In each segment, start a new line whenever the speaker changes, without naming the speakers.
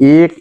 1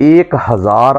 1000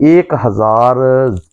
1000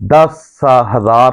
10,000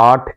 8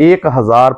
1000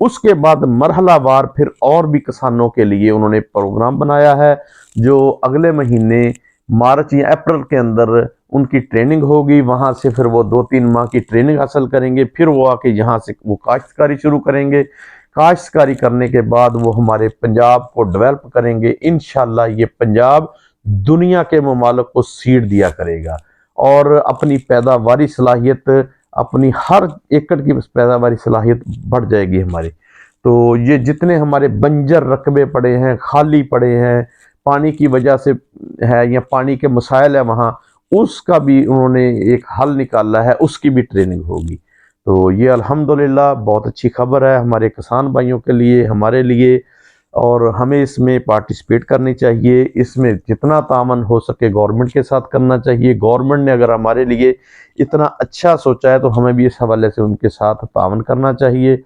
उसके बाद मरहला वार फिर और भी किसानों के लिए उन्होंने प्रोग्राम बनाया है, जो अगले महीने मार्च या अप्रैल के अंदर उनकी ट्रेनिंग होगी। वहाँ से फिर वो 2-3 माह की ट्रेनिंग हासिल करेंगे, फिर वो आके यहाँ से वो काश्तकारी शुरू करेंगे। काश्तकारी करने के बाद वो हमारे पंजाब को डेवलप करेंगे। इंशाल्लाह ये पंजाब दुनिया के ममालिक को सीड दिया करेगा और अपनी पैदावारी सलाहियत, अपनी हर एकड़ की पैदावारी सलाहियत बढ़ जाएगी हमारी। तो ये जितने हमारे बंजर रकबे पड़े हैं, खाली पड़े हैं, पानी की वजह से है या पानी के मसाइल है वहाँ, उसका भी उन्होंने एक हल निकाला है, उसकी भी ट्रेनिंग होगी। तो ये अल्हम्दुलिल्लाह बहुत अच्छी खबर है हमारे किसान भाइयों के लिए, हमारे लिए, और हमें इसमें पार्टिसिपेट करनी चाहिए। इसमें जितना तामन हो सके गवर्नमेंट के साथ करना चाहिए। गवर्नमेंट ने अगर हमारे लिए इतना अच्छा सोचा है तो हमें भी इस हवाले से उनके साथ तामन करना चाहिए।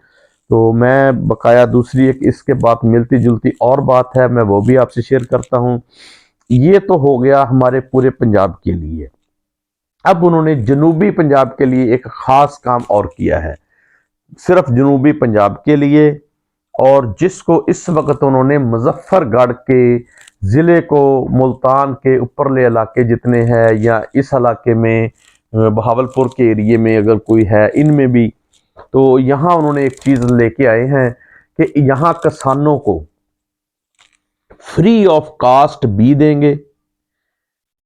तो मैं बकाया दूसरी एक इसके बात मिलती जुलती और बात है, मैं वो भी आपसे शेयर करता हूँ। ये तो हो गया हमारे पूरे पंजाब के लिए। अब उन्होंने जनूबी पंजाब के लिए एक ख़ास काम और किया है, सिर्फ जनूबी पंजाब के लिए, और जिसको इस वक्त उन्होंने मुजफ्फरगढ़ के ज़िले को, मुल्तान के ऊपरले इलाके जितने हैं या इस इलाके में बहावलपुर के एरिए में अगर कोई है, इनमें भी, तो यहाँ उन्होंने एक चीज़ लेके आए हैं कि यहाँ किसानों को फ्री ऑफ कास्ट बी देंगे,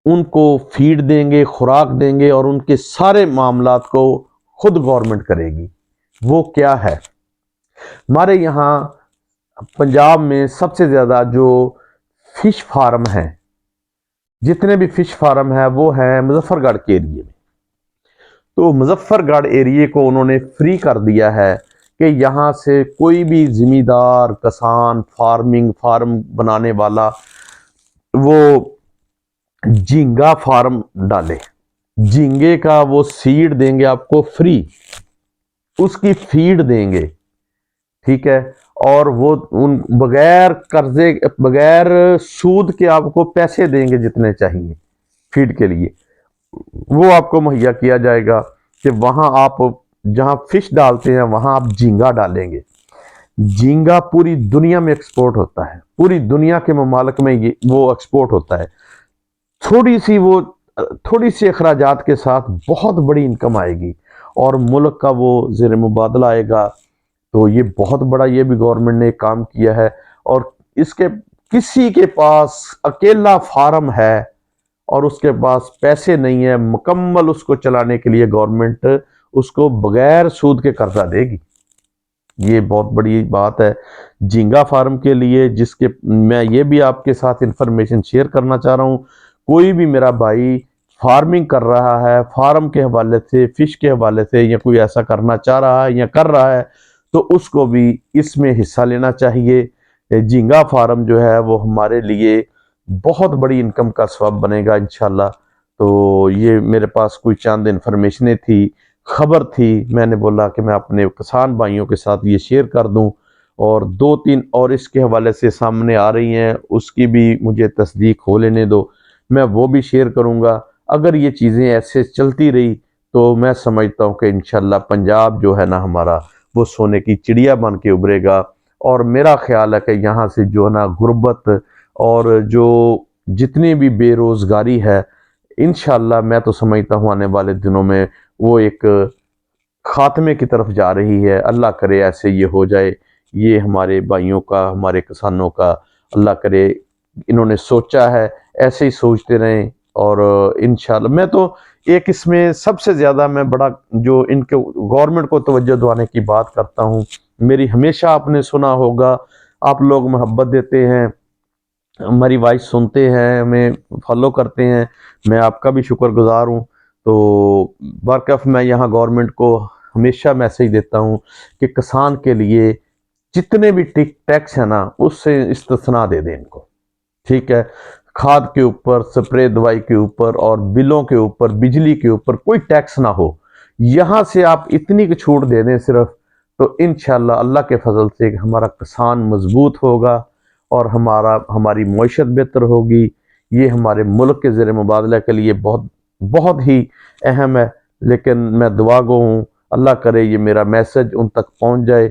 उनको फीड देंगे, खुराक देंगे, और उनके सारे मामलात को खुद गवर्नमेंट करेगी। वो क्या है? हमारे यहाँ पंजाब में सबसे ज़्यादा जो फिश फार्म हैं, जितने भी फिश फार्म हैं वो हैं मुजफ्फरगढ़ के एरिए में। तो मुजफ्फरगढ़ एरिए को उन्होंने फ्री कर दिया है कि यहाँ से कोई भी ज़िमींदार, किसान, फार्म बनाने वाला वो झींगा फार्म डाले, झींगे का वो सीड देंगे आपको फ्री, उसकी फीड देंगे, ठीक है, और वो उन बगैर कर्जे, बगैर सूद के आपको पैसे देंगे जितने चाहिए फीड के लिए, वो आपको मुहैया किया जाएगा। कि वहाँ आप जहाँ फिश डालते हैं वहाँ आप झींगा डालेंगे। झींगा पूरी दुनिया में एक्सपोर्ट होता है, पूरी दुनिया के ममालिक में ये वो एक्सपोर्ट होता है। थोड़ी सी अखराजात के साथ बहुत बड़ी इनकम आएगी और मुल्क का वो ज़ेर मुबादला आएगा। तो ये बहुत बड़ा ये भी गवर्नमेंट ने काम किया है। और इसके किसी के पास अकेला फार्म है और उसके पास पैसे नहीं है मुकम्मल उसको चलाने के लिए, गवर्नमेंट उसको बगैर सूद के कर्जा देगी। ये बहुत बड़ी बात है झींगा फार्म के लिए, जिसके मैं ये भी आपके साथ इंफॉर्मेशन शेयर करना चाह रहा हूँ। कोई भी मेरा भाई फार्मिंग कर रहा है, फार्म के हवाले से, फिश के हवाले से, या कोई ऐसा करना चाह रहा है या कर रहा है, तो उसको भी इसमें हिस्सा लेना चाहिए। झींगा फार्म जो है वो हमारे लिए बहुत बड़ी इनकम का सबब बनेगा इंशाल्लाह। तो ये मेरे पास कोई चंद इन्फॉर्मेशनें थी, खबर थी, मैंने बोला कि मैं अपने किसान भाइयों के साथ ये शेयर कर दूं। और 2-3 और इसके हवाले से सामने आ रही हैं, उसकी भी मुझे तस्दीक हो लेने दो, मैं वो भी शेयर करूंगा। अगर ये चीज़ें ऐसे चलती रही तो मैं समझता हूँ कि इंशाल्लाह पंजाब जो है ना हमारा, वो सोने की चिड़िया बन के उभरेगा। और मेरा ख्याल है कि यहाँ से जो है ना गुर्बत और जो जितनी भी बेरोज़गारी है, इंशाल्लाह मैं तो समझता हूँ आने वाले दिनों में वो एक खात्मे की तरफ जा रही है। अल्लाह करे ऐसे ये हो जाए। ये हमारे भाइयों का, हमारे किसानों का, अल्लाह करे, इन्होंने सोचा है ऐसे ही सोचते रहें। और इंशाल्लाह मैं तो एक इसमें सबसे ज़्यादा मैं बड़ा जो इनके गवर्नमेंट को तवज्जो दिलाने की बात करता हूँ। मेरी हमेशा आपने सुना होगा, आप लोग मोहब्बत देते हैं, हमारी वॉइस सुनते हैं, हमें फॉलो करते हैं, मैं आपका भी शुक्रगुजार हूँ। तो बरकफ मैं यहाँ गवर्नमेंट को हमेशा मैसेज देता हूँ कि किसान के लिए जितने भी टैक्स है ना उससे इस्तिस्ना दे दें इनको, ठीक है। खाद के ऊपर, स्प्रे दवाई के ऊपर और बिलों के ऊपर, बिजली के ऊपर कोई टैक्स ना हो। यहाँ से आप इतनी की छूट दे दें सिर्फ, तो इंशाल्लाह अल्लाह के फजल से हमारा किसान मजबूत होगा और हमारी मईशत बेहतर होगी। ये हमारे मुल्क के ज़ेर मुबादला के लिए बहुत बहुत ही अहम है। लेकिन मैं दुआ गो हूँ, अल्लाह करे ये मेरा मैसेज उन तक पहुँच जाए,